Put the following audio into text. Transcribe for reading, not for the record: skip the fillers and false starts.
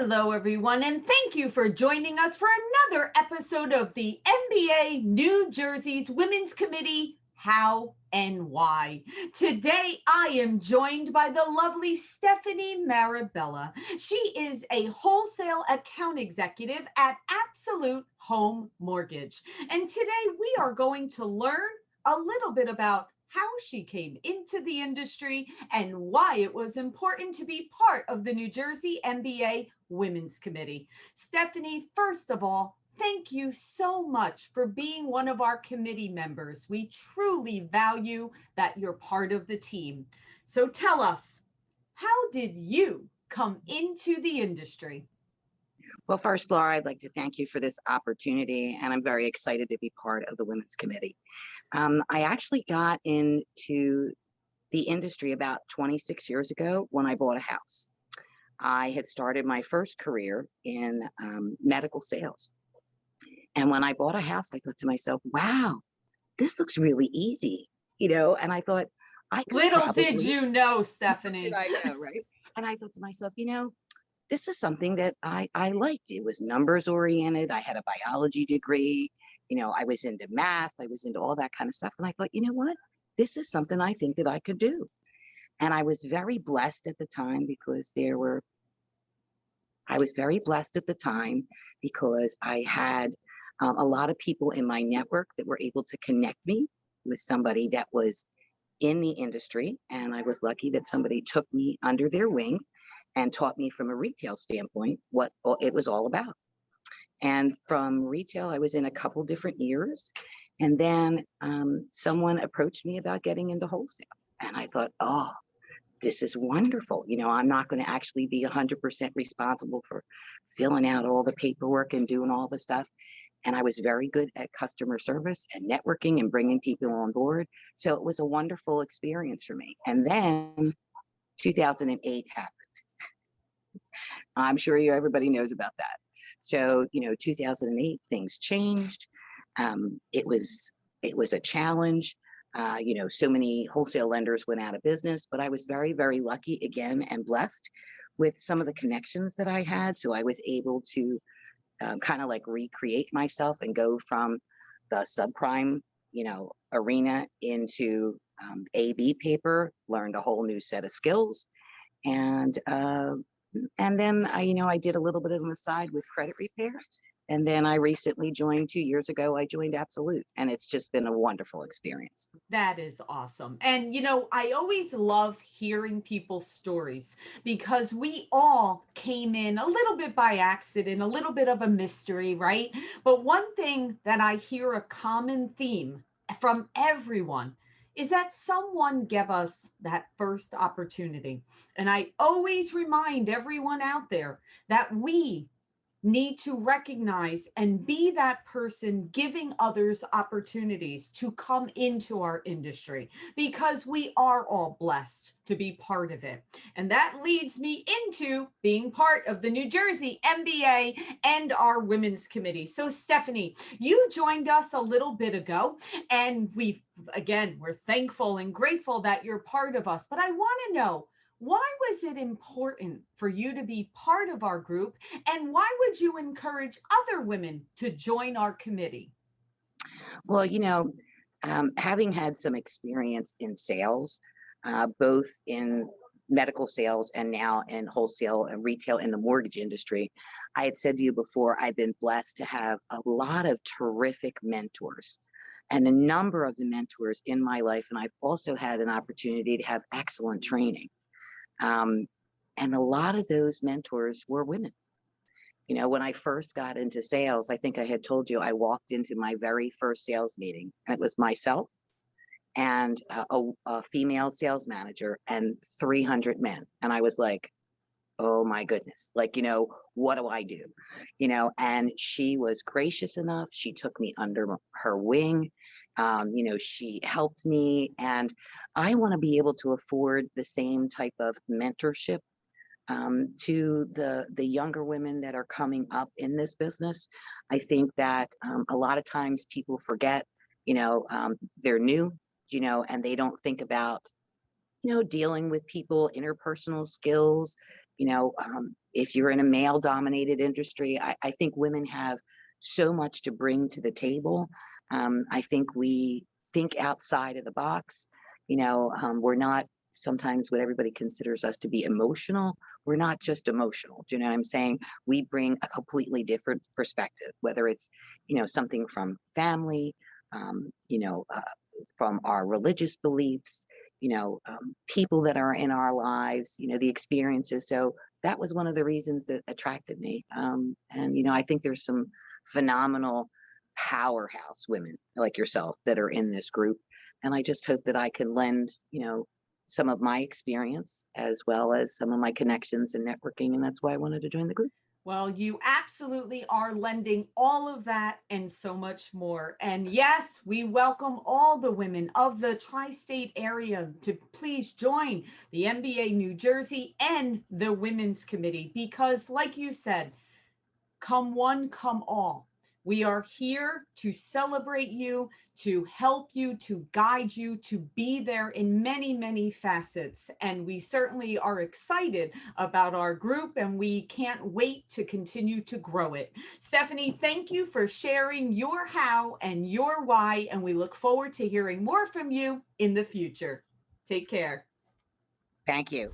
Hello, everyone, and thank you for joining us for another episode of the MBA New Jersey's Women's Committee, How and Why. Today, I am joined by the lovely Stefanie Marabella. She is a wholesale account executive at Absolute Home Mortgage. And today, we are going to learn a little bit about how she came into the industry and why it was important to be part of the New Jersey MBA Women's Committee. Stefanie, first of all, thank you so much for being one of our committee members. We truly value that you're part of the team. So tell us, how did you come into the industry? Well, first, Laura, I'd like to thank you for this opportunity, and I'm very excited to be part of the Women's Committee. I actually got into the industry about 26 years ago when I bought a house. I had started my first career in medical sales. And when I bought a house, I thought to myself, wow, this looks really easy, and I thought, I could Little did you know, Stefanie. I know, right? And I thought to myself, this is something that I liked. It was numbers oriented. I had a biology degree. I was into math. I was into all that kind of stuff. And I thought, you know what? This is something I think that I could do. And I was very blessed at the time because I had a lot of people in my network that were able to connect me with somebody that was in the industry. And I was lucky that somebody took me under their wing and taught me from a retail standpoint what it was all about. And from retail, I was in a couple different years. And then someone approached me about getting into wholesale. And I thought, oh, this is wonderful. I'm not going to actually be 100% responsible for filling out all the paperwork and doing all the stuff. And I was very good at customer service and networking and bringing people on board. So it was a wonderful experience for me. And then 2008 happened. I'm sure everybody knows about that. So, 2008, things changed. It was a challenge. So many wholesale lenders went out of business, but I was very, very lucky again and blessed with some of the connections that I had. So I was able to kind of like recreate myself and go from the subprime, arena into AB paper, learned a whole new set of skills. And then I did a little bit on the side with credit repair. And then I recently joined 2 years ago, I joined Absolute, and it's just been a wonderful experience. That is awesome. And, I always love hearing people's stories because we all came in a little bit by accident, a little bit of a mystery, right? But one thing that I hear a common theme from everyone is that someone gave us that first opportunity. And I always remind everyone out there that we need to recognize and be that person giving others opportunities to come into our industry because we are all blessed to be part of it. And that leads me into being part of the New Jersey MBA and our Women's Committee. So Stefanie, you joined us a little bit ago, and we're thankful and grateful that you're part of us. But I want to know, why was it important for you to be part of our group? And why would you encourage other women to join our committee? Well, having had some experience in sales, both in medical sales and now in wholesale and retail in the mortgage industry, I had said to you before, I've been blessed to have a lot of terrific mentors. And a number of the mentors in my life, and I've also had an opportunity to have excellent training. And a lot of those mentors were women. When I first got into sales, I think I had told you I walked into my very first sales meeting, and it was myself and a female sales manager and 300 men. And I was like, oh my goodness, what do I do? And she was gracious enough. She took me under her wing. She helped me, and I want to be able to afford the same type of mentorship to the younger women that are coming up in this business. I think that a lot of times people forget, they're new, and they don't think about, dealing with people, interpersonal skills, If you're in a male dominated industry, I think women have so much to bring to the table. I think we think outside of the box. We're not sometimes what everybody considers us to be emotional. We're not just emotional. Do you know what I'm saying? We bring a completely different perspective, whether it's, something from family, um, you know, uh, from our religious beliefs, people that are in our lives, the experiences. So that was one of the reasons that attracted me. And, I think there's some phenomenal powerhouse women like yourself that are in this group. And I just hope that I can lend, some of my experience as well as some of my connections and networking. And that's why I wanted to join the group. Well, you absolutely are lending all of that and so much more. And yes, we welcome all the women of the tri-state area to please join the MBA New Jersey and the Women's Committee because, like you said, come one, come all. We are here to celebrate you, to help you, to guide you, to be there in many, many facets. And we certainly are excited about our group and we can't wait to continue to grow it. Stefanie, thank you for sharing your how and your why. And we look forward to hearing more from you in the future. Take care. Thank you.